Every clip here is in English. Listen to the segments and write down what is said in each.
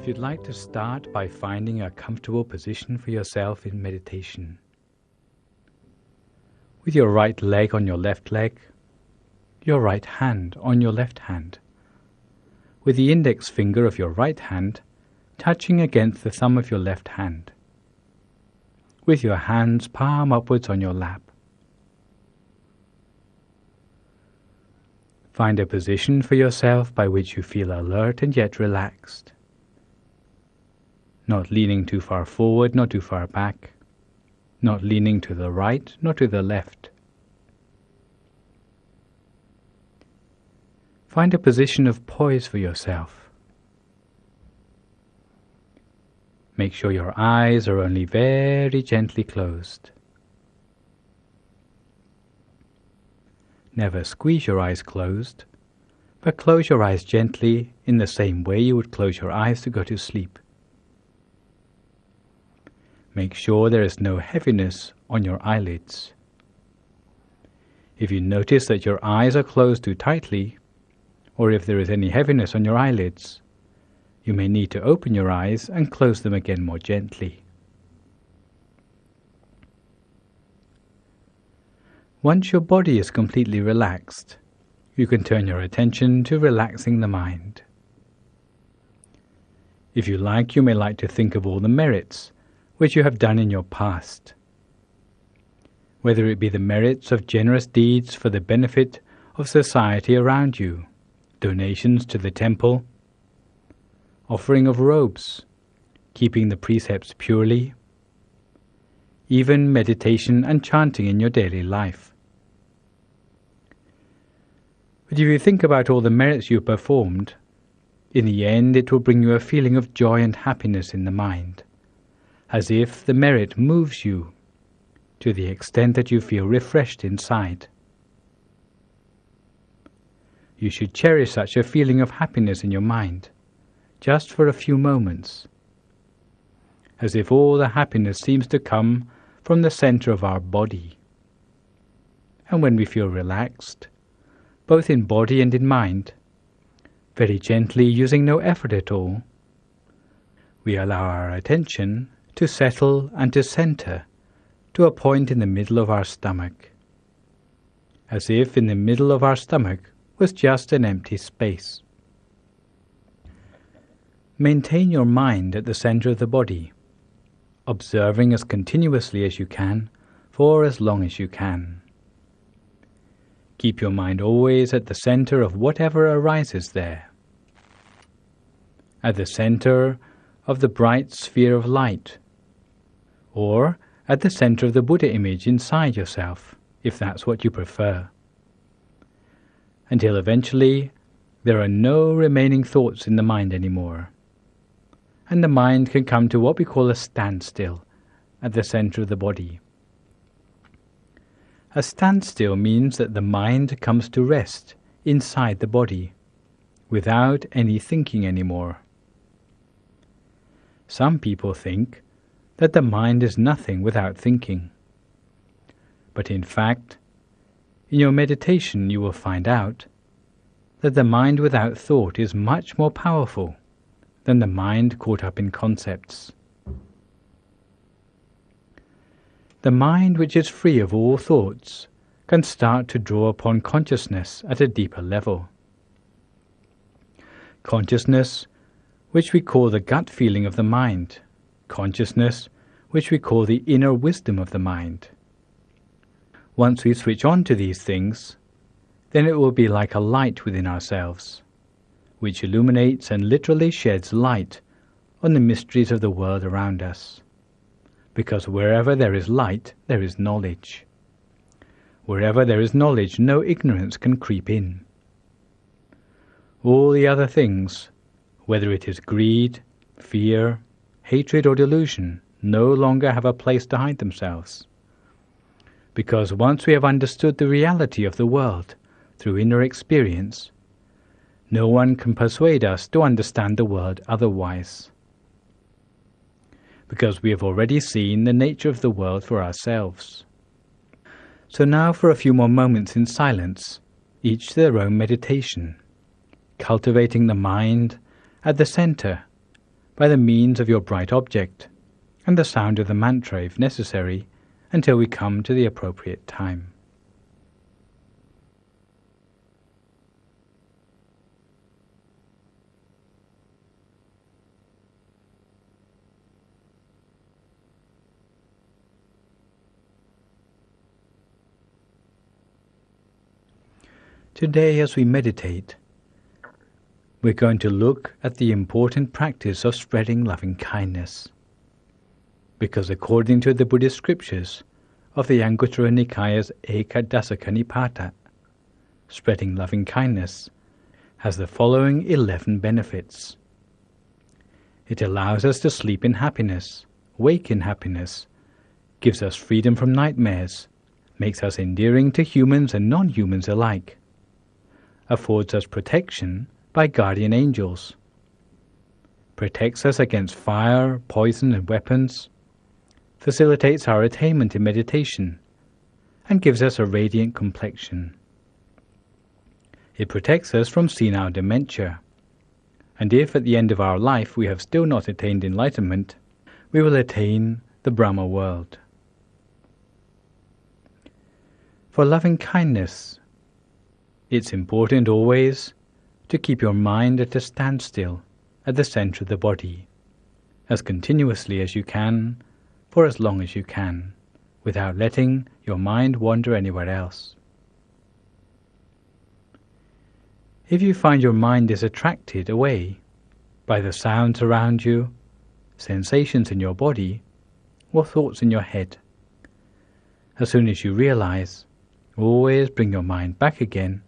If you'd like to start by finding a comfortable position for yourself in meditation, with your right leg on your left leg, your right hand on your left hand, with the index finger of your right hand touching against the thumb of your left hand, with your hands palm upwards on your lap. Find a position for yourself by which you feel alert and yet relaxed, not leaning too far forward, not too far back, not leaning to the right, not to the left. Find a position of poise for yourself. Make sure your eyes are only very gently closed. Never squeeze your eyes closed, but close your eyes gently in the same way you would close your eyes to go to sleep. Make sure there is no heaviness on your eyelids. If you notice that your eyes are closed too tightly, or if there is any heaviness on your eyelids, you may need to open your eyes and close them again more gently. Once your body is completely relaxed, you can turn your attention to relaxing the mind. If you like, you may like to think of all the merits which you have done in your past, whether it be the merits of generous deeds for the benefit of society around you, donations to the temple, offering of robes, keeping the precepts purely, even meditation and chanting in your daily life. But if you think about all the merits you performed, in the end it will bring you a feeling of joy and happiness in the mind, as if the merit moves you to the extent that you feel refreshed inside. You should cherish such a feeling of happiness in your mind, just for a few moments, as if all the happiness seems to come from the center of our body. And when we feel relaxed, both in body and in mind, very gently, using no effort at all, we allow our attention to settle and to center to a point in the middle of our stomach, as if in the middle of our stomach was just an empty space. Maintain your mind at the center of the body, observing as continuously as you can for as long as you can. Keep your mind always at the center of whatever arises there, at the center of the bright sphere of light, or at the center of the Buddha image inside yourself, if that's what you prefer, until eventually there are no remaining thoughts in the mind anymore, and the mind can come to what we call a standstill at the center of the body. A standstill means that the mind comes to rest inside the body, without any thinking anymore. Some people think that the mind is nothing without thinking. But in fact, in your meditation you will find out that the mind without thought is much more powerful than the mind caught up in concepts. The mind which is free of all thoughts can start to draw upon consciousness at a deeper level. Consciousness, which we call the gut feeling of the mind, consciousness, which we call the inner wisdom of the mind. Once we switch on to these things, then it will be like a light within ourselves, which illuminates and literally sheds light on the mysteries of the world around us. Because wherever there is light, there is knowledge. Wherever there is knowledge, no ignorance can creep in. All the other things, whether it is greed, fear, hatred or delusion, no longer have a place to hide themselves. Because once we have understood the reality of the world through inner experience, no one can persuade us to understand the world otherwise. Because we have already seen the nature of the world for ourselves. So now for a few more moments in silence, each to their own meditation, cultivating the mind at the center by the means of your bright object and the sound of the mantra if necessary, until we come to the appropriate time. Today, as we meditate, we're going to look at the important practice of spreading loving kindness. Because according to the Buddhist scriptures of the Anguttara Nikaya's Ekadasaka Nipata, spreading loving kindness has the following 11 benefits. It allows us to sleep in happiness, wake in happiness, gives us freedom from nightmares, makes us endearing to humans and non-humans alike, affords us protection by guardian angels, protects us against fire, poison and weapons, facilitates our attainment in meditation, and gives us a radiant complexion. It protects us from senile dementia, and if at the end of our life we have still not attained enlightenment, we will attain the Brahma world. For loving kindness, it's important always to keep your mind at a standstill at the center of the body, as continuously as you can, for as long as you can, without letting your mind wander anywhere else. If you find your mind is attracted away by the sounds around you, sensations in your body, or thoughts in your head, as soon as you realize, always bring your mind back again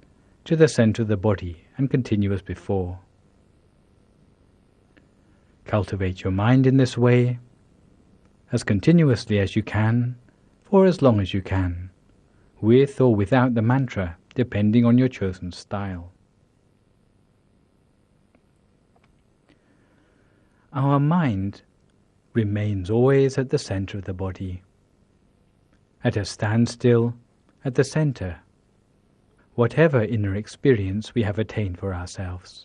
to the center of the body and continue as before. Cultivate your mind in this way as continuously as you can, for as long as you can, with or without the mantra, depending on your chosen style. Our mind remains always at the center of the body, at a standstill at the center, whatever inner experience we have attained for ourselves.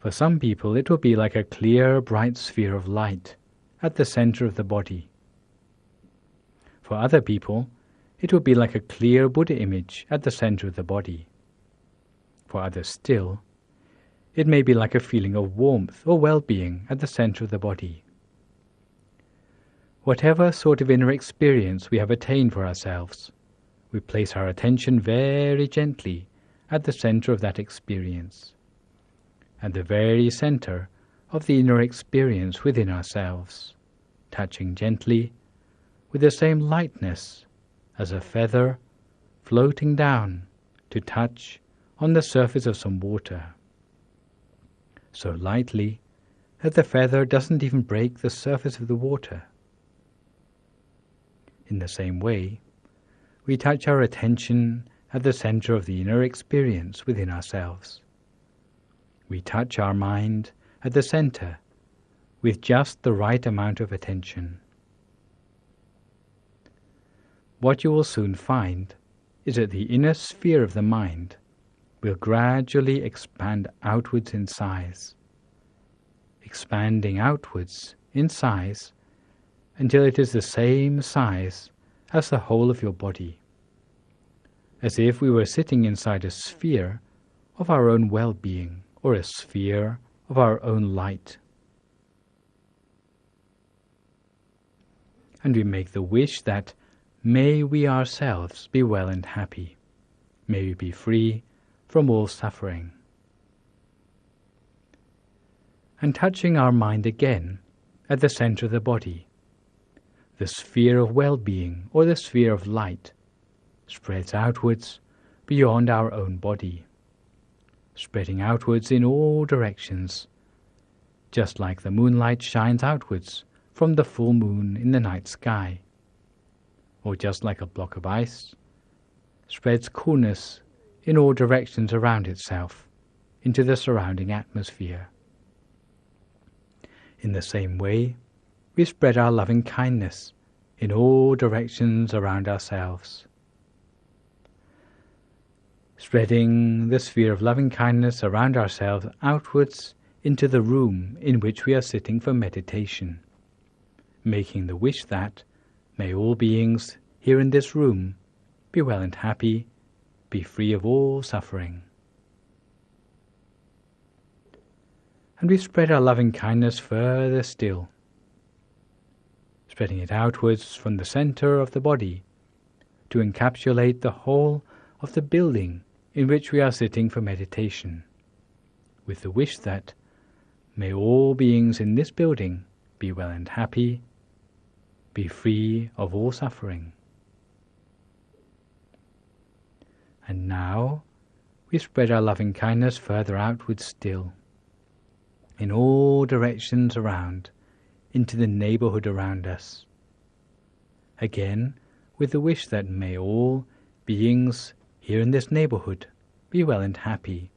For some people it will be like a clear, bright sphere of light at the center of the body. For other people, it will be like a clear Buddha image at the center of the body. For others still, it may be like a feeling of warmth or well-being at the center of the body. Whatever sort of inner experience we have attained for ourselves, we place our attention very gently at the center of that experience, at the very center of the inner experience within ourselves, touching gently with the same lightness as a feather floating down to touch on the surface of some water, so lightly that the feather doesn't even break the surface of the water. In the same way, we touch our attention at the center of the inner experience within ourselves. We touch our mind at the center with just the right amount of attention. What you will soon find is that the inner sphere of the mind will gradually expand outwards in size, expanding outwards in size until it is the same size as the whole of your body, as if we were sitting inside a sphere of our own well-being or a sphere of our own light. And we make the wish that may we ourselves be well and happy, may we be free from all suffering. And touching our mind again at the center of the body, the sphere of well-being or the sphere of light spreads outwards beyond our own body, spreading outwards in all directions, just like the moonlight shines outwards from the full moon in the night sky, or just like a block of ice spreads coolness in all directions around itself into the surrounding atmosphere. In the same way, we spread our loving kindness in all directions around ourselves, spreading the sphere of loving kindness around ourselves outwards into the room in which we are sitting for meditation, making the wish that may all beings here in this room be well and happy, be free of all suffering. And we spread our loving kindness further still, spreading it outwards from the center of the body to encapsulate the whole of the building in which we are sitting for meditation, with the wish that may all beings in this building be well and happy, be free of all suffering. And now we spread our loving kindness further outwards still, in all directions around, into the neighborhood around us. Again, with the wish that may all beings here in this neighborhood be well and happy,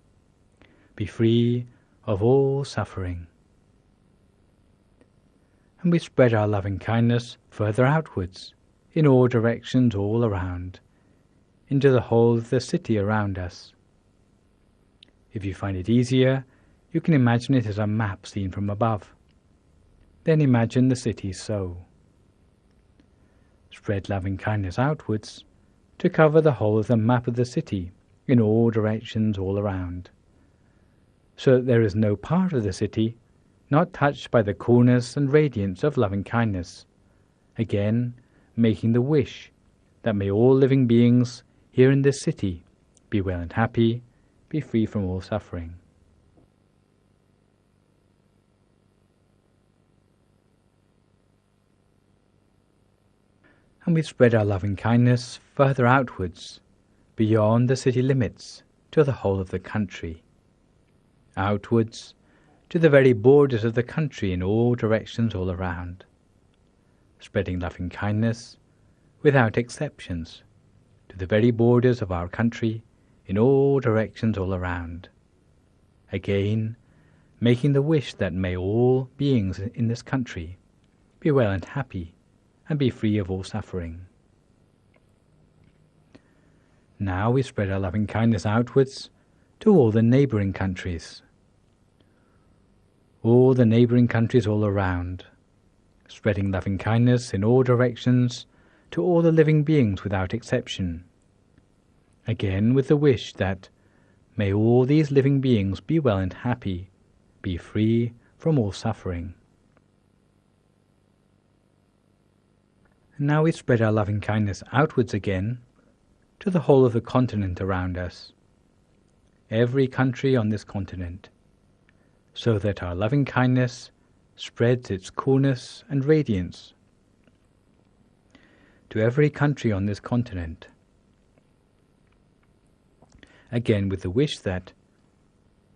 be free of all suffering. And we spread our loving kindness further outwards, in all directions all around, into the whole of the city around us. If you find it easier, you can imagine it as a map seen from above. Then imagine the city so. Spread loving kindness outwards to cover the whole of the map of the city in all directions all around, so that there is no part of the city not touched by the coolness and radiance of loving kindness, again making the wish that may all living beings here in this city be well and happy, be free from all suffering. And we spread our loving kindness further outwards, beyond the city limits, to the whole of the country, outwards to the very borders of the country in all directions all around, spreading loving kindness without exceptions to the very borders of our country in all directions all around, again making the wish that may all beings in this country be well and happy and be free of all suffering. Now we spread our loving kindness outwards to all the neighboring countries, all the neighboring countries all around, spreading loving kindness in all directions to all the living beings without exception, again with the wish that may all these living beings be well and happy, be free from all suffering. And now we spread our loving kindness outwards again to the whole of the continent around us, every country on this continent, so that our loving kindness spreads its coolness and radiance to every country on this continent, again with the wish that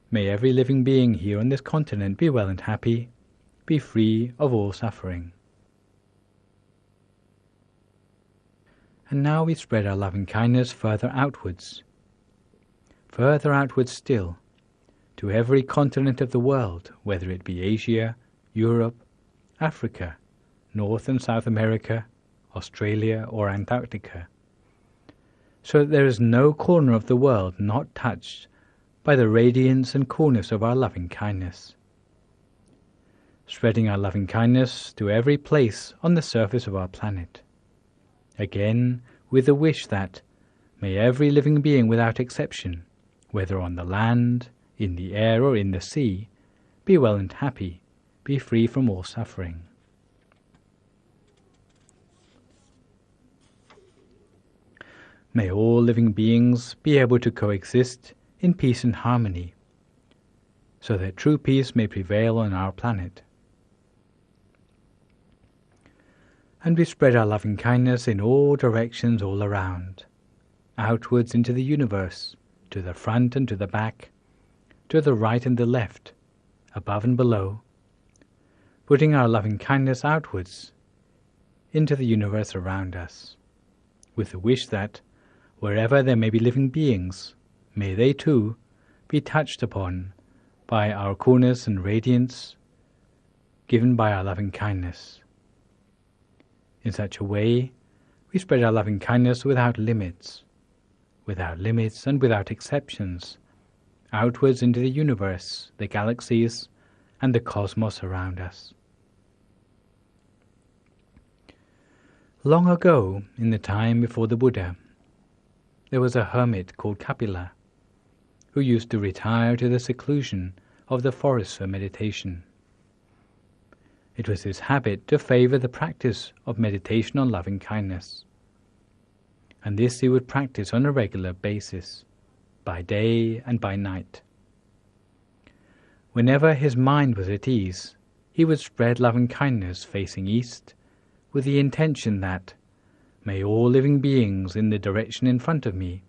may every living being here on this continent be well and happy, be free of all suffering. And now we spread our loving kindness further outwards still, to every continent of the world, whether it be Asia, Europe, Africa, North and South America, Australia or Antarctica, so that there is no corner of the world not touched by the radiance and coolness of our loving kindness, spreading our loving kindness to every place on the surface of our planet, again with the wish that may every living being without exception, whether on the land, in the air or in the sea, be well and happy, be free from all suffering. May all living beings be able to coexist in peace and harmony, so that true peace may prevail on our planet. And we spread our loving kindness in all directions all around, outwards into the universe, to the front and to the back, to the right and the left, above and below, putting our loving kindness outwards into the universe around us, with the wish that wherever there may be living beings, may they too be touched upon by our coolness and radiance given by our loving kindness. In such a way, we spread our loving kindness without limits and without exceptions, outwards into the universe, the galaxies, and the cosmos around us. Long ago, in the time before the Buddha, there was a hermit called Kapila, who used to retire to the seclusion of the forest for meditation. It was his habit to favor the practice of meditation on loving kindness, and this he would practice on a regular basis, by day and by night. Whenever his mind was at ease, he would spread loving kindness facing east, with the intention that, may all living beings in the direction in front of me,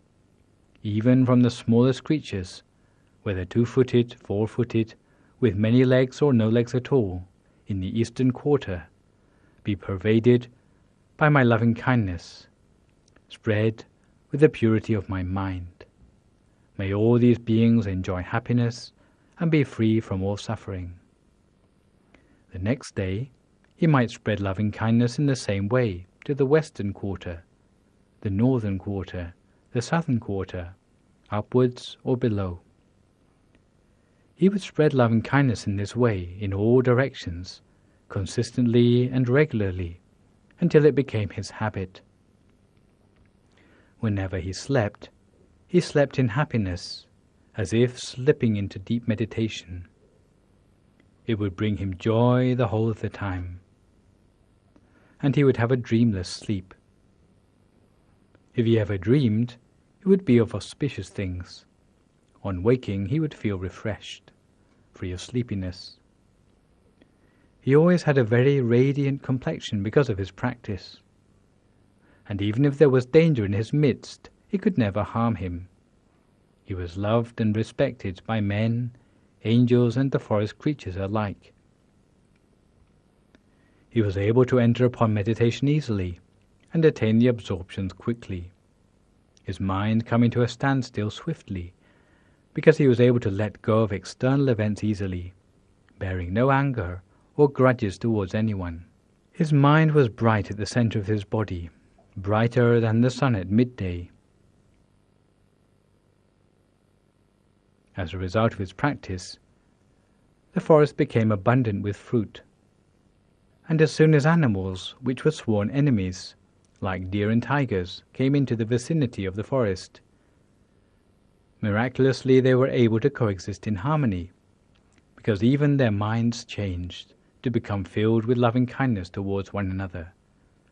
even from the smallest creatures, whether 2-footed, 4-footed, with many legs or no legs at all, in the eastern quarter, be pervaded by my loving kindness, spread with the purity of my mind. May all these beings enjoy happiness and be free from all suffering. The next day, he might spread loving kindness in the same way to the western quarter, the northern quarter, the southern quarter, upwards or below. He would spread loving kindness in this way in all directions, consistently and regularly, until it became his habit. Whenever he slept in happiness, as if slipping into deep meditation. It would bring him joy the whole of the time, and he would have a dreamless sleep. If he ever dreamed, it would be of auspicious things. On waking, he would feel refreshed, free of sleepiness. He always had a very radiant complexion because of his practice, and even if there was danger in his midst, it could never harm him. He was loved and respected by men, angels, and the forest creatures alike. He was able to enter upon meditation easily and attain the absorptions quickly, his mind coming to a standstill swiftly, because he was able to let go of external events easily, bearing no anger or grudges towards anyone. His mind was bright at the center of his body, brighter than the sun at midday. As a result of his practice, the forest became abundant with fruit, and as soon as animals which were sworn enemies, like deer and tigers, came into the vicinity of the forest, miraculously they were able to coexist in harmony, because even their minds changed to become filled with loving kindness towards one another,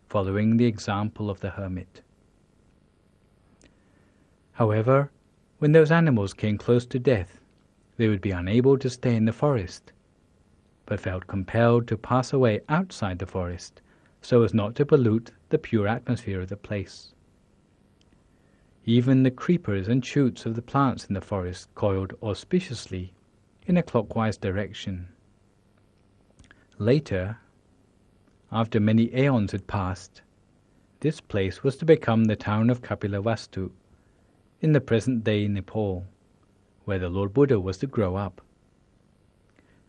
following the example of the hermit. However, when those animals came close to death, they would be unable to stay in the forest, but felt compelled to pass away outside the forest so as not to pollute the pure atmosphere of the place. Even the creepers and shoots of the plants in the forest coiled auspiciously in a clockwise direction. Later, after many aeons had passed, this place was to become the town of Kapilavastu, in the present-day Nepal, where the Lord Buddha was to grow up.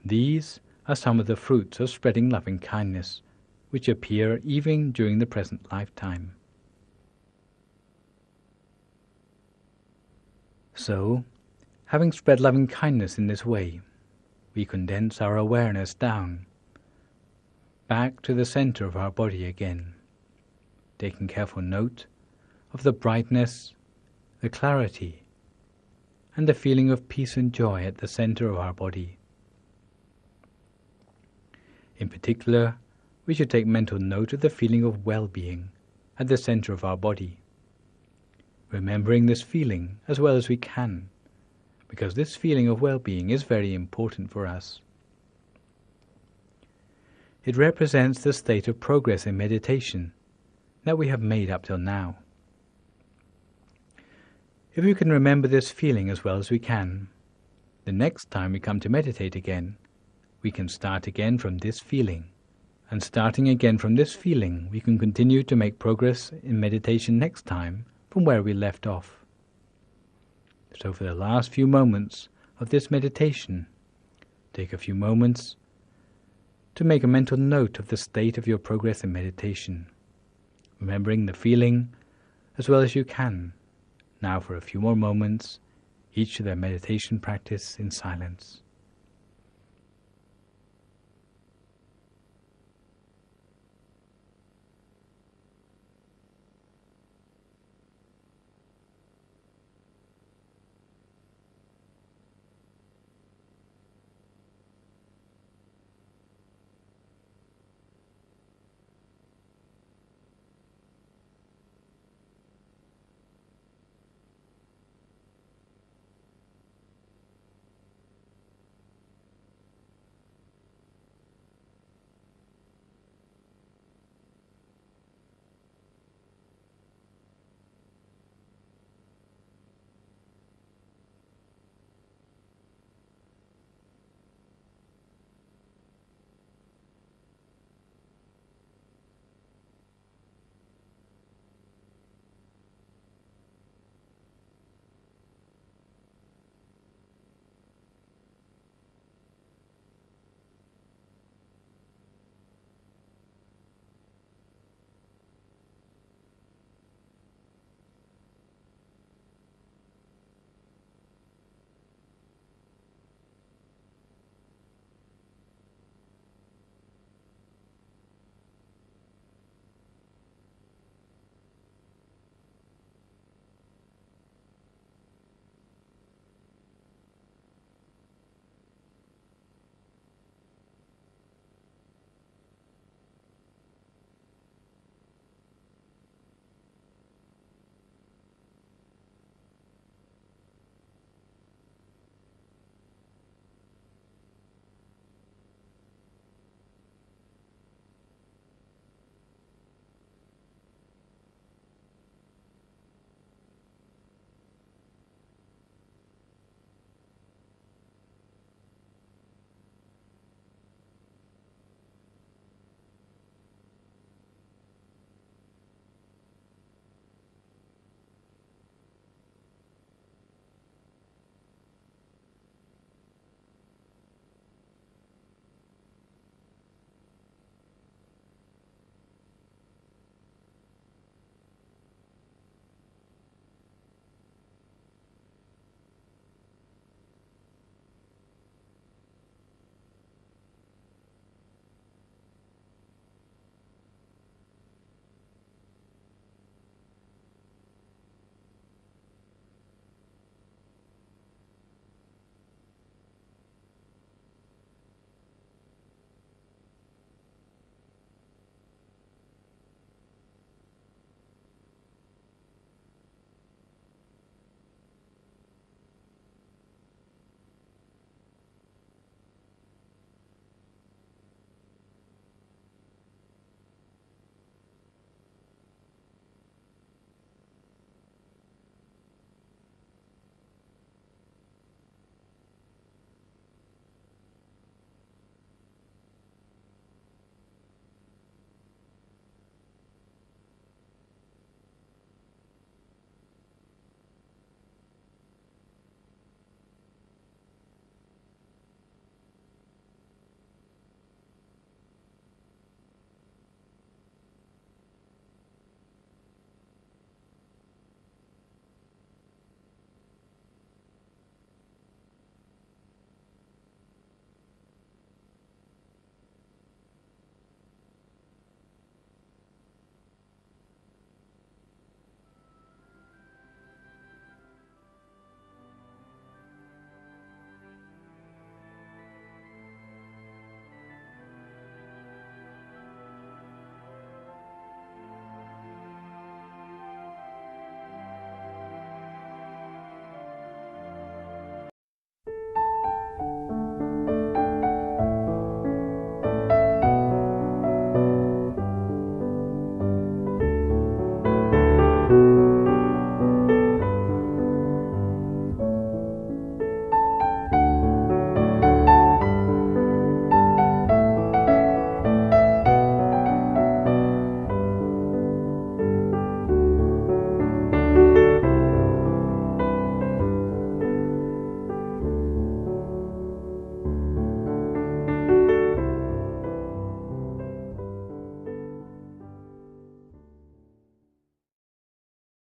These are some of the fruits of spreading loving kindness, which appear even during the present lifetime. So, having spread loving kindness in this way, we condense our awareness down, back to the center of our body again, taking careful note of the brightness, the clarity, and the feeling of peace and joy at the center of our body. In particular, we should take mental note of the feeling of well-being at the center of our body, remembering this feeling as well as we can, because this feeling of well-being is very important for us. It represents the state of progress in meditation that we have made up till now. If we can remember this feeling as well as we can, the next time we come to meditate again, we can start again from this feeling. And starting again from this feeling, we can continue to make progress in meditation next time from where we left off. So for the last few moments of this meditation, take a few moments to make a mental note of the state of your progress in meditation, remembering the feeling as well as you can. Now for a few more moments, each of their meditation practice in silence.